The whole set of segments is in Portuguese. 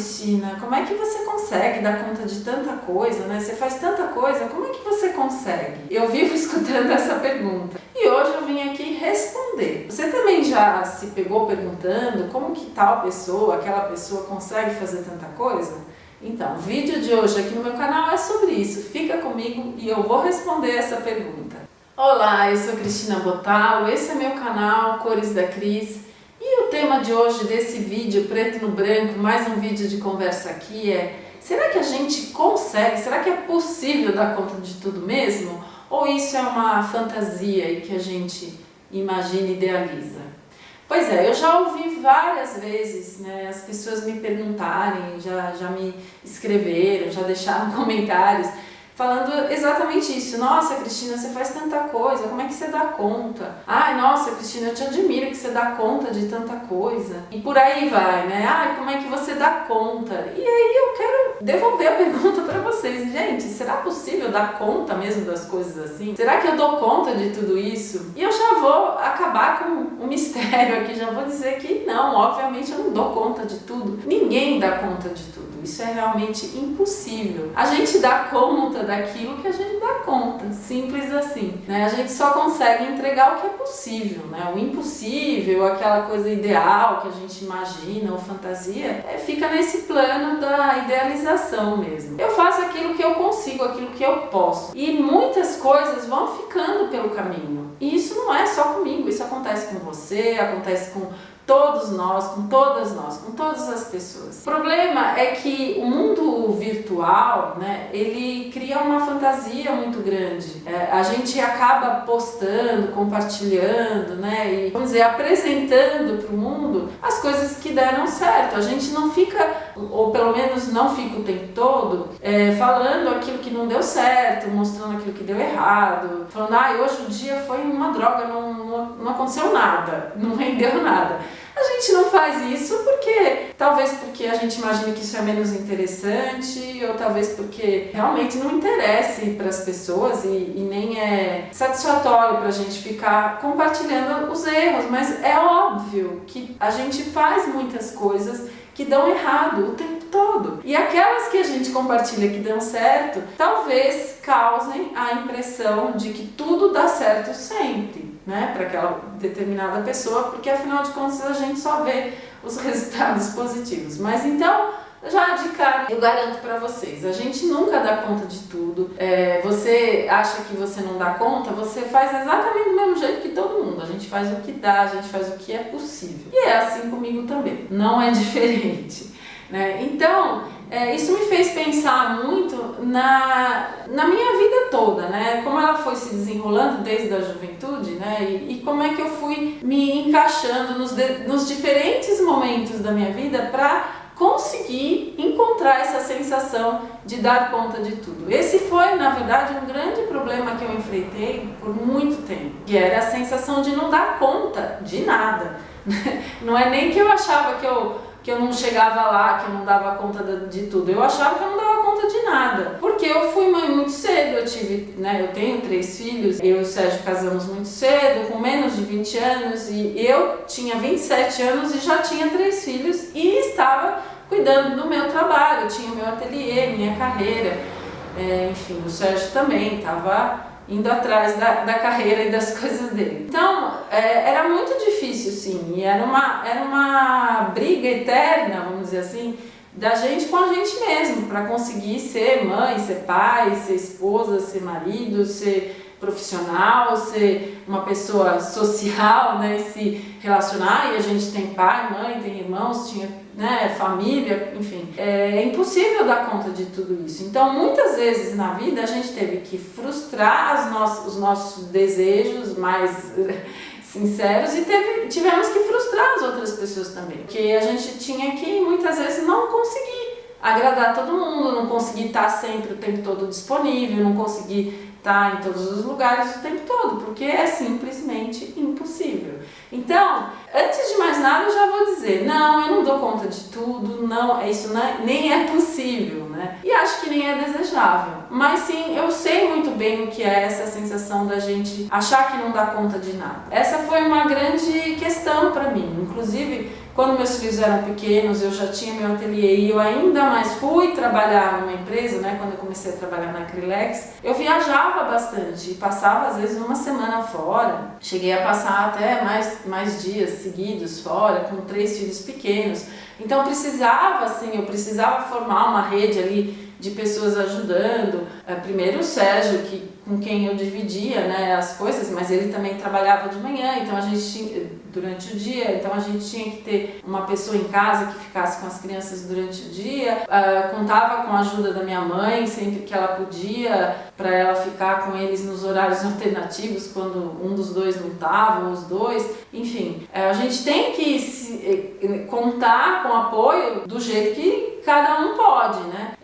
Cristina, como é que você consegue dar conta de tanta coisa, né? Você faz tanta coisa, como é que você consegue? Eu vivo escutando essa pergunta. E hoje eu vim aqui responder. Você também já se pegou perguntando como que tal pessoa, aquela pessoa consegue fazer tanta coisa? Então, o vídeo de hoje aqui no meu canal é sobre isso. Fica comigo e eu vou responder essa pergunta. Olá, eu sou Cristina Bottalo, esse é meu canal Cores da Cris. E o tema de hoje desse vídeo preto no branco, mais um vídeo de conversa aqui é: será que a gente consegue, será que é possível dar conta de tudo mesmo? Ou isso é uma fantasia e que a gente imagina e idealiza? Pois é, eu já ouvi várias vezes, né, as pessoas me perguntarem, já me escreveram, já deixaram comentários falando exatamente isso. Nossa, Cristina, você faz tanta coisa, como é que você dá conta? Ai, nossa, Cristina, eu te admiro que você dá conta de tanta coisa. E por aí vai, né? Ai, como é que você dá conta? E aí eu quero devolver a pergunta para vocês. Gente, será possível dar conta mesmo das coisas assim? Será que eu dou conta de tudo isso? E eu já vou acabar com o mistério aqui, já vou dizer que não, obviamente eu não dou conta de tudo. Ninguém dá conta de tudo. Isso é realmente impossível. A gente dá conta daquilo que a gente dá conta, simples assim, né? A gente só consegue entregar o que é possível, né? O impossível, aquela coisa ideal que a gente imagina ou fantasia, fica nesse plano da idealização mesmo. Eu faço aquilo que eu consigo, aquilo que eu posso, e muitas coisas vão ficando pelo caminho. E isso não é só comigo, isso acontece com você, acontece com todos nós, com todas as pessoas. O problema é que o mundo virtual, né, ele cria uma fantasia muito grande. A gente acaba postando, compartilhando, né, e, vamos dizer, apresentando para o mundo as coisas que deram certo. A gente não fica, ou pelo menos não fica o tempo todo, falando aquilo que não deu certo, mostrando aquilo que deu errado, falando, hoje o dia foi uma droga, não aconteceu nada, não rendeu nada. A gente não faz isso talvez porque a gente imagina que isso é menos interessante, ou talvez porque realmente não interesse para as pessoas e nem é satisfatório para a gente ficar compartilhando os erros, mas é óbvio que a gente faz muitas coisas que dão errado o tempo todo. E aquelas que a gente compartilha que dão certo, talvez causem a impressão de que tudo dá certo sempre, né, para aquela determinada pessoa, porque afinal de contas a gente só vê os resultados positivos. Mas então, já de cara, eu garanto para vocês, a gente nunca dá conta de tudo. Você acha que você não dá conta, você faz exatamente do mesmo jeito que todo mundo. A gente faz o que dá, a gente faz o que é possível. E é assim comigo também, não é diferente, né? Então, isso me fez pensar muito na minha vida toda, né? Como ela foi se desenrolando desde a juventude, né? E como é que eu fui me encaixando nos diferentes momentos da minha vida para conseguir encontrar essa sensação de dar conta de tudo. Esse foi, na verdade, um grande problema que eu enfrentei por muito tempo, que era a sensação de não dar conta de nada. Não é nem que eu achava que eu não chegava lá, que eu não dava conta de tudo. Eu achava que eu não dava conta de nada. Porque eu fui mãe muito cedo, eu tenho 3 filhos, eu e o Sérgio casamos muito cedo, com menos de 20 anos, e eu tinha 27 anos e já tinha 3 filhos e estava cuidando do meu trabalho, eu tinha meu ateliê, minha carreira, enfim, o Sérgio também estava indo atrás da carreira e das coisas dele. Então, era muito difícil, sim, e era uma briga eterna, vamos dizer assim, da gente com a gente mesmo, para conseguir ser mãe, ser pai, ser esposa, ser marido, ser profissional, ser uma pessoa social, né, e se relacionar. E a gente tem pai, mãe, tem irmãos, tinha, né, família, enfim. É impossível dar conta de tudo isso. Então, muitas vezes na vida a gente teve que frustrar os nossos desejos mais sinceros e tivemos que frustrar as outras pessoas também, porque a gente tinha que muitas vezes não conseguir agradar todo mundo, não conseguir estar sempre o tempo todo disponível, não conseguir estar em todos os lugares o tempo todo, porque é simplesmente impossível. Então, antes de mais nada, eu já vou dizer, não, eu não dou conta de tudo, não, isso nem é possível, né? E acho que nem é desejável. Mas sim, eu sei muito bem o que é essa sensação da gente achar que não dá conta de nada. Essa foi uma grande questão para mim. Inclusive, quando meus filhos eram pequenos, eu já tinha meu ateliê e eu ainda mais fui trabalhar numa empresa, né? Quando eu comecei a trabalhar na Acrylex, eu viajava bastante e passava às vezes uma semana fora. Cheguei a passar até mais dias seguidos fora, com 3 filhos pequenos. Então eu precisava formar uma rede ali de pessoas ajudando. Primeiro o Sérgio, com quem eu dividia, né, as coisas, mas ele também trabalhava de manhã, então a gente tinha, durante o dia, então a gente tinha que ter uma pessoa em casa que ficasse com as crianças durante o dia. Contava com a ajuda da minha mãe sempre que ela podia, para ela ficar com eles nos horários alternativos, quando um dos dois não estava, ou os dois. Enfim, a gente tem que contar com o apoio do jeito que cada um pode, né?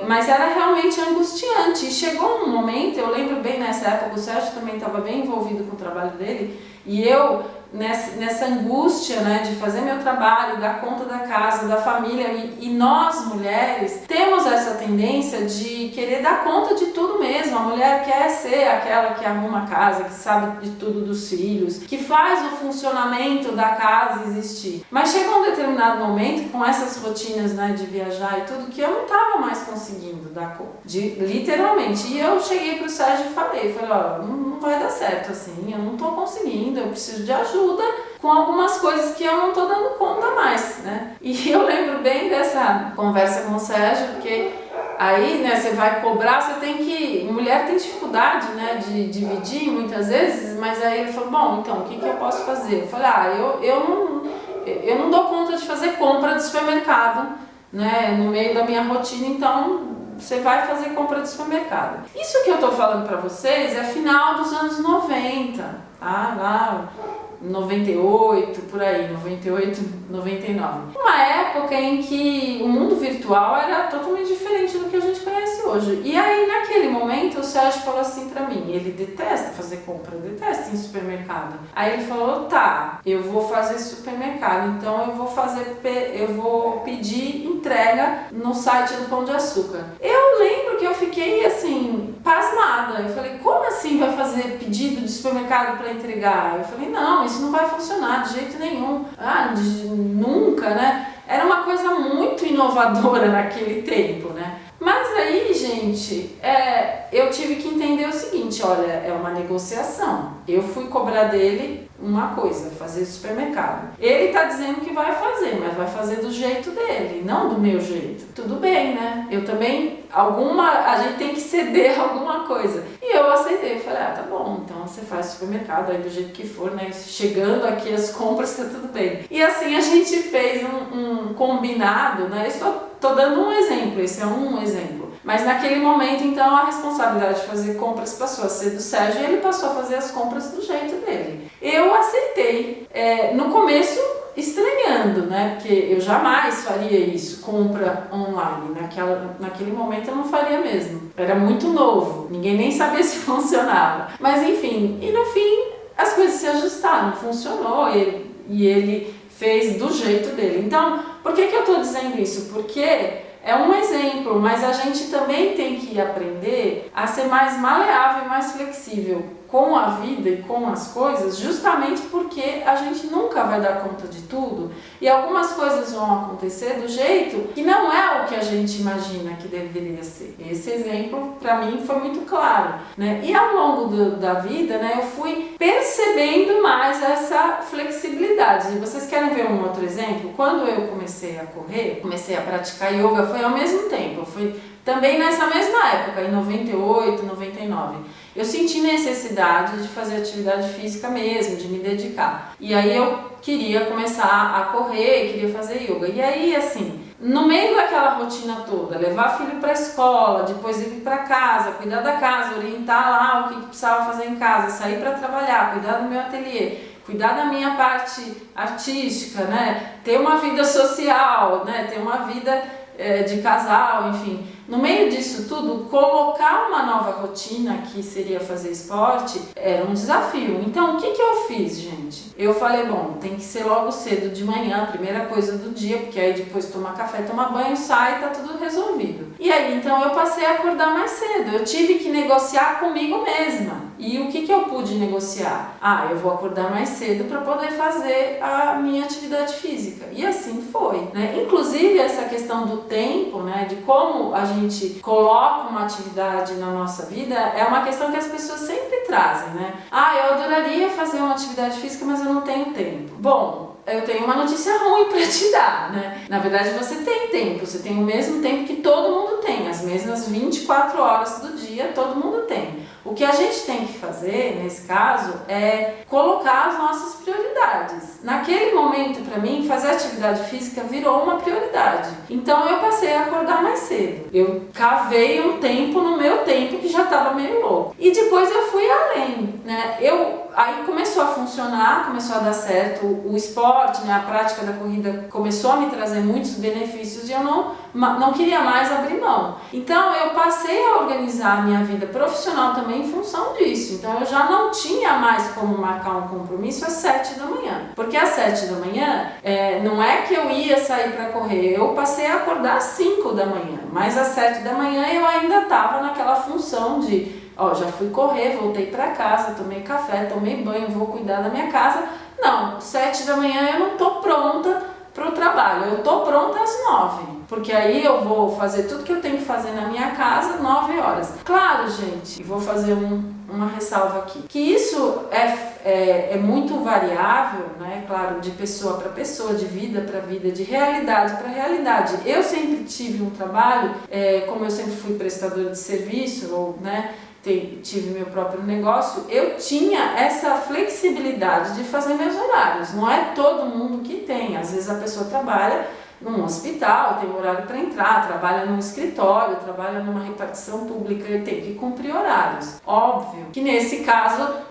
Mas era realmente angustiante. E chegou um momento, eu lembro bem nessa época, o Sérgio também estava bem envolvido com o trabalho dele, e eu, nessa angústia, né, de fazer meu trabalho, dar conta da casa, da família, e nós mulheres temos essa tendência de querer dar conta de tudo mesmo. A mulher quer ser aquela que arruma a casa, que sabe de tudo dos filhos, que faz o funcionamento da casa existir. Mas chegou um determinado momento, com essas rotinas, né, de viajar e tudo, que eu não estava mais conseguindo dar conta, literalmente. E eu cheguei pro Sérgio e falei, ó, não vai dar certo assim, eu não estou conseguindo, eu preciso de ajuda com algumas coisas que eu não tô dando conta mais, né? E eu lembro bem dessa conversa com o Sérgio, porque aí, né, você vai cobrar, mulher tem dificuldade, né, de dividir muitas vezes, mas aí ele falou, bom, então, o que eu posso fazer? Eu falei, eu não dou conta de fazer compra de supermercado, né, no meio da minha rotina, então você vai fazer compra de supermercado. Isso que eu tô falando pra vocês é final dos anos 90, tá? Lá 98, por aí, 98, 99. Uma época em que o mundo virtual era totalmente diferente do que a gente conhece hoje. E aí, naquele momento, o Sérgio falou assim pra mim, ele detesta fazer compra, detesta ir em supermercado. Aí ele falou, tá, eu vou fazer supermercado, então eu vou pedir entrega no site do Pão de Açúcar. Eu lembro que eu fiquei assim, pasmada. Eu falei, como assim vai fazer pedido de supermercado para entregar? Eu falei, não, isso não vai funcionar de jeito nenhum. Nunca, né? Era uma coisa muito inovadora naquele tempo, né? Mas aí, gente, eu tive que entender o seguinte, olha, é uma negociação. Eu fui cobrar dele uma coisa, fazer supermercado. Ele tá dizendo que vai fazer, mas vai fazer do jeito dele, não do meu jeito. Tudo bem, né? Eu também, a gente tem que ceder alguma coisa. E eu aceitei, falei, tá bom, então você faz supermercado aí do jeito que for, né? Chegando aqui as compras, tá tudo bem. E assim a gente fez um combinado, né? Tô dando um exemplo, esse é um exemplo. Mas naquele momento, então, a responsabilidade de fazer compras passou a ser do Sérgio e ele passou a fazer as compras do jeito dele. Eu aceitei. No começo, estranhando, né? Porque eu jamais faria isso, compra online. Naquele momento eu não faria mesmo. Era muito novo, ninguém nem sabia se funcionava. Mas enfim, e no fim as coisas se ajustaram, funcionou e ele fez do jeito dele. Então, por que eu estou dizendo isso? Porque é um exemplo, mas a gente também tem que aprender a ser mais maleável e mais flexível com a vida e com as coisas, justamente porque a gente nunca vai dar conta de tudo e algumas coisas vão acontecer do jeito que não é o que a gente imagina que deveria ser. Esse exemplo, para mim, foi muito claro, né? E ao longo da vida, né, eu fui percebendo mais essa flexibilidade. E vocês querem ver um outro exemplo? Quando eu comecei a correr, comecei a praticar yoga, foi ao mesmo tempo, foi também nessa mesma época, em 98, 99. Eu senti necessidade de fazer atividade física mesmo, de me dedicar. E aí eu queria começar a correr, queria fazer yoga. E aí, assim, no meio daquela rotina toda, levar filho para a escola, depois ir para casa, cuidar da casa, orientar lá o que precisava fazer em casa, sair para trabalhar, cuidar do meu ateliê, cuidar da minha parte artística, né? Ter uma vida social, né? Ter uma vida de casal, enfim. No meio disso tudo, colocar uma nova rotina, que seria fazer esporte, era um desafio. Então, o que eu fiz, gente? Eu falei, bom, tem que ser logo cedo de manhã, a primeira coisa do dia, porque aí depois tomar café, tomar banho, sai, tá tudo resolvido. E aí, então, eu passei a acordar mais cedo. Eu tive que negociar comigo mesma. E o que eu pude negociar? Eu vou acordar mais cedo para poder fazer a minha atividade física. E assim foi, né? Inclusive essa questão do tempo, né, de como a gente coloca uma atividade na nossa vida, é uma questão que as pessoas sempre trazem, né? Eu adoraria fazer uma atividade física, mas eu não tenho tempo. Bom, eu tenho uma notícia ruim para te dar, né? Na verdade, você tem tempo, você tem o mesmo tempo que todo mundo tem, as mesmas 24 horas do dia, todo mundo tem. O que a gente tem que fazer, nesse caso, é colocar as nossas prioridades. Naquele momento, para mim, fazer atividade física virou uma prioridade. Então, eu passei a acordar mais cedo. Eu cavei um tempo no meu tempo que já estava meio louco. E depois eu fui além, né? Aí começou a funcionar, começou a dar certo o esporte, né? A prática da corrida começou a me trazer muitos benefícios e eu não queria mais abrir mão. Então eu passei a organizar a minha vida profissional também em função disso. Então eu já não tinha mais como marcar um compromisso às 7 da manhã. Porque às 7 da manhã, não é que eu ia sair para correr, eu passei a acordar às 5 da manhã. Mas às 7 da manhã eu ainda estava naquela função de já fui correr, voltei para casa, tomei café, tomei banho, vou cuidar da minha casa. Não, 7 da manhã eu não estou pronta para o trabalho, eu estou pronta às 9, porque aí eu vou fazer tudo que eu tenho que fazer na minha casa 9 horas. Claro, gente, e vou fazer uma ressalva aqui, que isso é muito variável, né? Claro, de pessoa para pessoa, de vida para vida, de realidade para realidade. Eu sempre tive um trabalho, como eu sempre fui prestadora de serviço, né? Tive meu próprio negócio, eu tinha essa flexibilidade de fazer meus horários. Não é todo mundo que tem. Às vezes a pessoa trabalha num hospital, tem horário para entrar, trabalha num escritório, trabalha numa repartição pública e tem que cumprir horários. Óbvio que nesse caso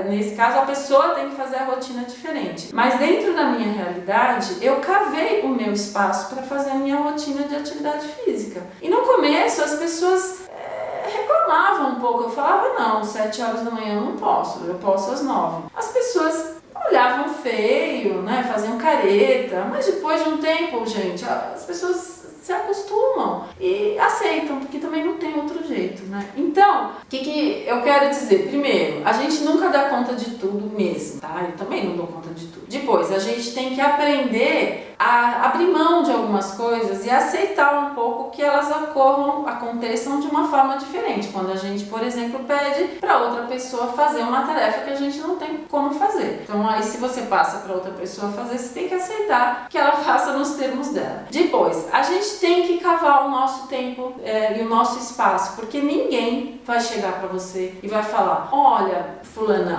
nesse caso a pessoa tem que fazer a rotina diferente. Mas dentro da minha realidade, eu cavei o meu espaço para fazer a minha rotina de atividade física. E no começo as pessoas reclamava um pouco, eu falava, não, 7 horas da manhã eu não posso, eu posso às 9. As pessoas olhavam feio, né, faziam careta, mas depois de um tempo, gente, as pessoas se acostumam e aceitam, porque também não tem outro jeito, né? Então, o que eu quero dizer? Primeiro, a gente nunca dá conta de tudo mesmo, tá? Eu também não dou conta de tudo. Depois, a gente tem que aprender a abrir mão de algumas coisas e aceitar um pouco que elas aconteçam de uma forma diferente. Quando a gente, por exemplo, pede para outra pessoa fazer uma tarefa que a gente não tem como fazer. Então, aí se você passa para outra pessoa fazer, você tem que aceitar que ela faça nos termos dela. Depois, a gente tem que cavar o nosso tempo e o nosso espaço, porque ninguém vai chegar para você e vai falar, olha, fulana,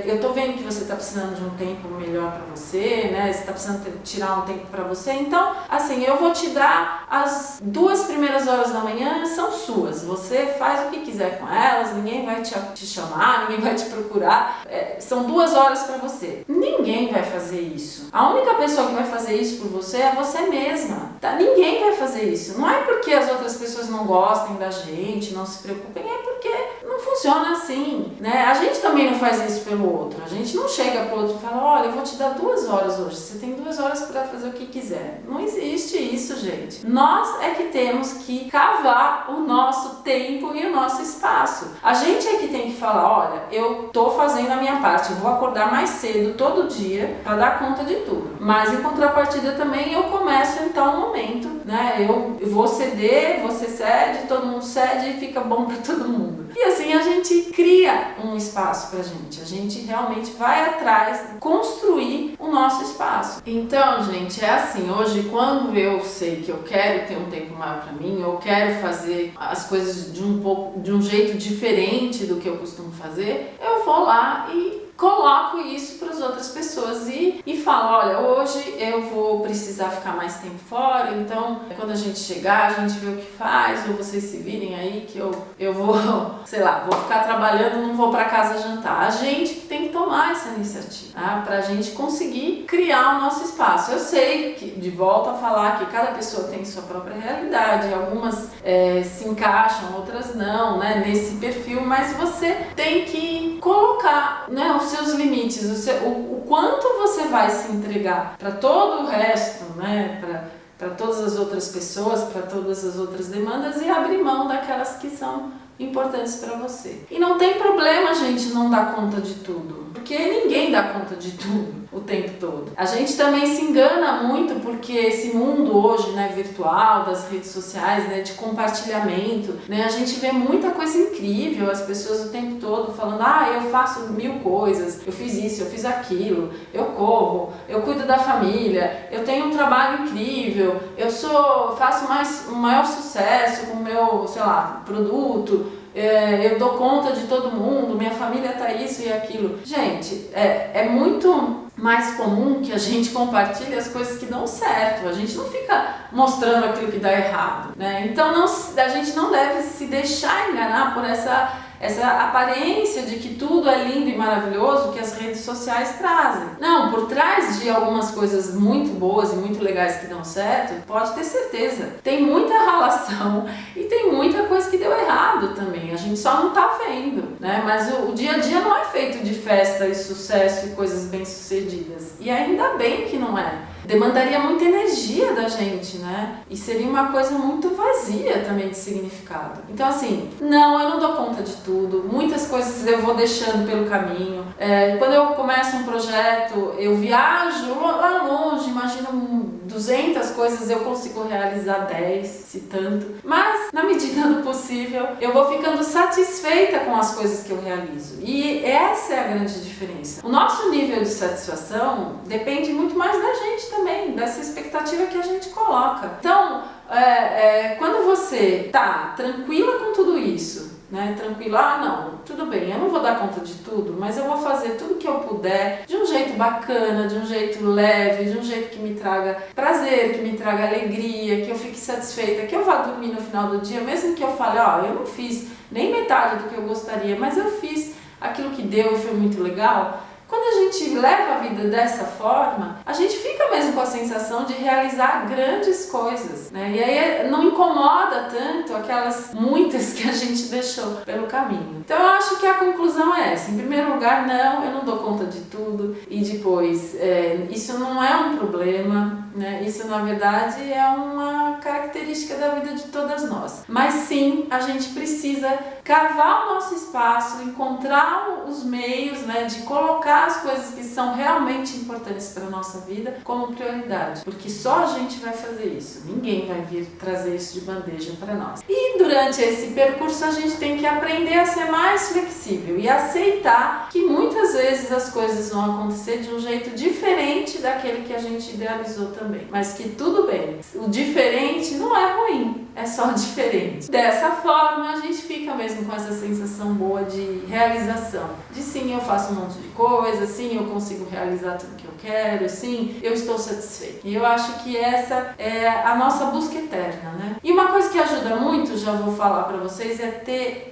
eu tô vendo que você tá precisando de um tempo melhor para você, né? Você tá precisando tirar um tempo para você, então, assim, eu vou te dar as 2 primeiras horas da manhã, são suas, você faz o que quiser com elas, ninguém vai te chamar, ninguém vai te procurar, são 2 horas para você. Ninguém vai fazer isso. A única pessoa que vai fazer isso por você é você mesma, tá? Ninguém vai fazer isso. Não é porque as outras pessoas não gostem da gente, não se preocupem, é porque não funciona assim, né? A gente também não faz isso pelo outro. A gente não chega pro outro e fala, olha, eu vou te dar 2 horas hoje, você tem 2 horas para fazer o que quiser. Não existe isso, gente. Nós é que temos que cavar o nosso tempo e o nosso espaço. A gente é que tem que falar, olha, eu tô fazendo a minha parte, eu vou acordar mais cedo todo dia para dar conta de tudo. Mas em contrapartida também eu começo então um momento, né? Eu vou ceder, você cede, todo mundo cede e fica bom para todo mundo. E assim a gente cria um espaço pra gente. A gente realmente vai atrás de construir o nosso espaço. Então, gente, é assim, hoje quando eu sei que eu quero ter um tempo maior pra mim, eu quero fazer as coisas de um jeito diferente do que eu costumo fazer, eu vou lá e coloco isso para as outras pessoas e falo, olha, hoje eu vou precisar ficar mais tempo fora, então quando a gente chegar, a gente vê o que faz, ou vocês se virem aí que eu vou, sei lá, vou ficar trabalhando, não vou para casa jantar. A gente que tem que tomar essa iniciativa, tá? Pra gente conseguir criar o nosso espaço. Eu sei que, de volta a falar, que cada pessoa tem sua própria realidade, algumas se encaixam, outras não, né, nesse perfil, mas você tem que colocar, né, os seus limites, o quanto você vai se entregar para todo o resto, né, para todas as outras outras pessoas, para todas as outras demandas e abrir mão daquelas que são importantes para você. E não tem problema a gente não dar conta de tudo, porque ninguém dá conta de tudo o tempo todo. A gente também se engana muito porque esse mundo hoje, né, virtual, das redes sociais, né, de compartilhamento, né, a gente vê muita coisa incrível, as pessoas o tempo todo falando, eu faço 1000 coisas, eu fiz isso, eu fiz aquilo, eu corro, eu cuido da família, eu tenho um trabalho incrível, faço o maior sucesso com o meu, sei lá, produto, eu dou conta de todo mundo, minha família tá isso e aquilo. Gente, é muito mais comum que a gente compartilhe as coisas que dão certo, a gente não fica mostrando aquilo que dá errado, né? Então a gente não deve se deixar enganar por essa aparência de que tudo é lindo e maravilhoso que as redes sociais trazem. Não, por trás de algumas coisas muito boas e muito legais que dão certo, pode ter certeza, tem muita ralação e tem muita coisa que deu errado também, a gente só não tá vendo, né? Mas o dia a dia não é feito de festa e sucesso e coisas bem-sucedidas, e ainda bem que não é. Demandaria muita energia da gente, né? E seria uma coisa muito vazia também de significado. Então assim, não, eu não dou conta de tudo. Muitas coisas eu vou deixando pelo caminho. Quando eu começo um projeto, eu viajo lá longe, imagino 200 coisas, eu consigo realizar 10, se tanto. Mas, na medida do possível, eu vou ficando satisfeita com as coisas que eu realizo. E essa é a grande diferença. O nosso nível de satisfação depende muito mais da gente também, dessa expectativa que a gente coloca. Então, quando você tá tranquila com tudo isso, né, tranquila, não, tudo bem, eu não vou dar conta de tudo, mas eu vou fazer tudo que eu puder de um jeito bacana, de um jeito leve, de um jeito que me traga prazer, que me traga alegria, que eu fique satisfeita, que eu vá dormir no final do dia, mesmo que eu fale, eu não fiz nem metade do que eu gostaria, mas eu fiz aquilo que deu e foi muito legal. Quando a gente leva a vida dessa forma, a gente fica mesmo com a sensação de realizar grandes coisas, né? E aí não incomoda tanto aquelas muitas que a gente deixou pelo caminho. Então eu acho que a conclusão é essa. Em primeiro lugar, não, eu não dou conta de tudo. E depois, isso não é um problema, né? Isso na verdade é uma característica da vida de todas nós. Mas sim, a gente precisa cavar o nosso espaço, encontrar os meios, né, de colocar as coisas que são realmente importantes para a nossa vida como prioridade, porque só a gente vai fazer isso, ninguém vai vir trazer isso de bandeja para nós. E durante esse percurso a gente tem que aprender a ser mais flexível e aceitar que muitas vezes as coisas vão acontecer de um jeito diferente daquele que a gente idealizou também, mas que tudo bem, o diferente não é ruim, é só diferente. Dessa forma a gente fica mesmo com essa sensação boa de realização, de sim, eu faço um monte de coisa, sim, eu consigo realizar tudo que eu quero, sim, eu estou satisfeito. E eu acho que essa é a nossa busca eterna, né? E uma coisa que ajuda muito, já vou falar para vocês, é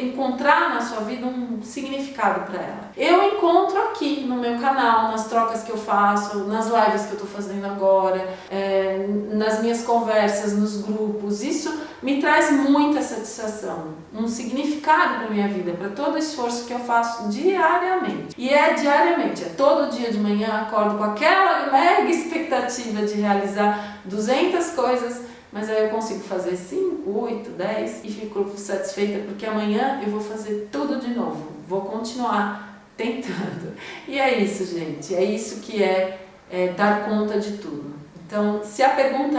encontrar na sua vida um significado para ela. Eu encontro aqui no meu canal, nas trocas que eu faço, nas lives que eu tô fazendo agora, nas minhas conversas, nos grupos, isso me traz muita satisfação, um significado para minha vida, para todo o esforço que eu faço diariamente. E é diariamente, é todo dia de manhã, acordo com aquela mega expectativa de realizar 200 coisas, mas aí eu consigo fazer 5, 8, 10 e fico satisfeita porque amanhã eu vou fazer tudo de novo, vou continuar tentando. E é isso, gente, é isso que é dar conta de tudo. Então, se a pergunta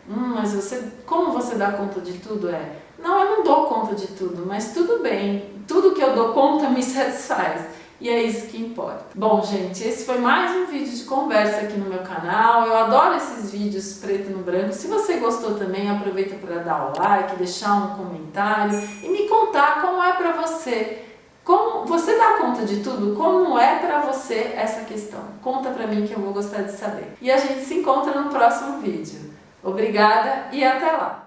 mas como você dá conta de tudo? Não, eu não dou conta de tudo, mas tudo bem, tudo que eu dou conta me satisfaz. E é isso que importa. Bom, gente, esse foi mais um vídeo de conversa aqui no meu canal. Eu adoro esses vídeos preto no branco. Se você gostou também, aproveita para dar o like, deixar um comentário e me contar como é para você. Como você dá conta de tudo? Como é para você essa questão? Conta para mim que eu vou gostar de saber. E a gente se encontra no próximo vídeo. Obrigada e até lá!